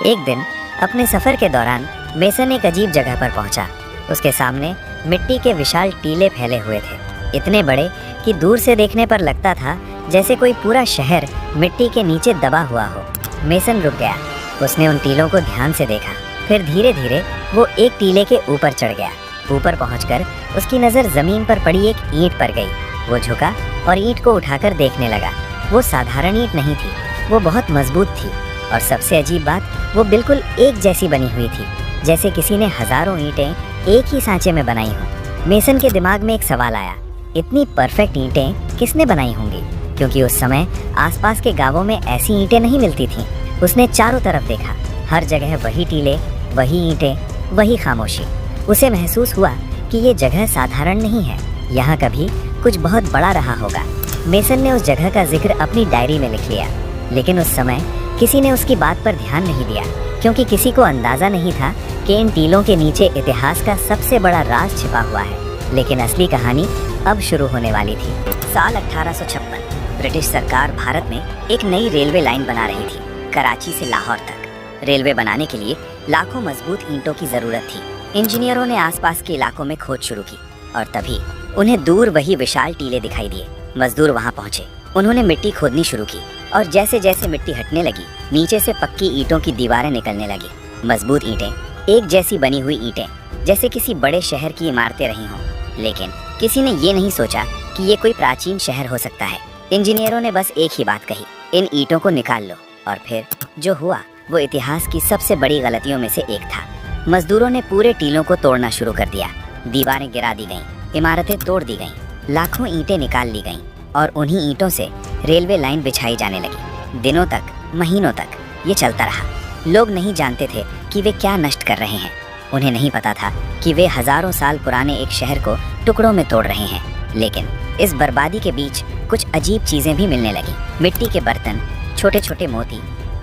एक दिन अपने सफ़र के दौरान मेसन एक अजीब जगह पर पहुंचा। उसके सामने मिट्टी के विशाल टीले फैले हुए थे, इतने बड़े कि दूर से देखने पर लगता था जैसे कोई पूरा शहर मिट्टी के नीचे दबा हुआ हो। मेसन रुक गया। उसने उन टीलों को ध्यान से देखा। फिर धीरे धीरे वो एक टीले के ऊपर चढ़ गया। ऊपर पहुंचकर उसकी नज़र ज़मीन पर पड़ी एक ईंट पर गई। वो झुका और ईंट को उठाकर देखने लगा। वो साधारण ईंट नहीं थी, वो बहुत मजबूत थी। और सबसे अजीब बात, वो बिल्कुल एक जैसी बनी हुई थी, जैसे किसी ने हजारों ईंटें एक ही सांचे में बनाई हों। मेसन के दिमाग में एक सवाल आया, इतनी परफेक्ट ईंटें किसने बनाई होंगी? क्योंकि उस समय आसपास के गांवों में ऐसी ईंटें नहीं मिलती थीं। उसने चारों तरफ देखा, हर जगह वही टीले, वही ईंटें, वही खामोशी। उसे महसूस हुआ कि ये जगह साधारण नहीं है, यहाँ कभी कुछ बहुत बड़ा रहा होगा। मेसन ने उस जगह का जिक्र अपनी डायरी में लिख लिया, लेकिन उस समय किसी ने उसकी बात पर ध्यान नहीं दिया, क्योंकि किसी को अंदाजा नहीं था कि इन टीलों के नीचे इतिहास का सबसे बड़ा राज छिपा हुआ है। लेकिन असली कहानी अब शुरू होने वाली थी। साल 1856 ब्रिटिश सरकार भारत में एक नई रेलवे लाइन बना रही थी, कराची से लाहौर तक। रेलवे बनाने के लिए लाखों मजबूत ईंटों की जरूरत थी। इंजीनियरों ने आसपास के इलाकों में खोज शुरू की और तभी उन्हें दूर वही विशाल टीले दिखाई दिए। मजदूर वहां पहुंचे। उन्होंने मिट्टी खोदनी शुरू की और जैसे जैसे मिट्टी हटने लगी, नीचे से पक्की ईंटों की दीवारें निकलने लगी। मजबूत ईंटें, एक जैसी बनी हुई ईंटें, जैसे किसी बड़े शहर की इमारतें रही हों। लेकिन किसी ने ये नहीं सोचा कि ये कोई प्राचीन शहर हो सकता है। इंजीनियरों ने बस एक ही बात कही, इन ईंटों को निकाल लो। और फिर जो हुआ वो इतिहास की सबसे बड़ी गलतियों में से एक था। मजदूरों ने पूरे टीलों को तोड़ना शुरू कर दिया। दीवारें गिरा दी गईं, इमारतें तोड़ दी गईं, लाखों ईंटें निकाल ली गईं और उन्हीं ईंटों से रेलवे लाइन बिछाई जाने लगी। दिनों तक, महीनों तक ये चलता रहा। लोग नहीं जानते थे कि वे क्या नष्ट कर रहे हैं। उन्हें नहीं पता था कि वे हजारों साल पुराने एक शहर को टुकड़ों में तोड़ रहे हैं। लेकिन इस बर्बादी के बीच कुछ अजीब चीजें भी मिलने लगी। मिट्टी के बर्तन, छोटे छोटे मोती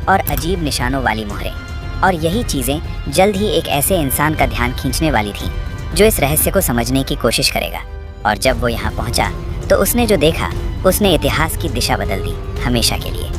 और अजीब निशानों वाली मोहरें। और यही चीजें जल्द ही एक ऐसे इंसान का ध्यान खींचने वाली थीं जो इस रहस्य को समझने की कोशिश करेगा। और जब वो यहाँ पहुंचा तो उसने जो देखा, उसने इतिहास की दिशा बदल दी, हमेशा के लिए।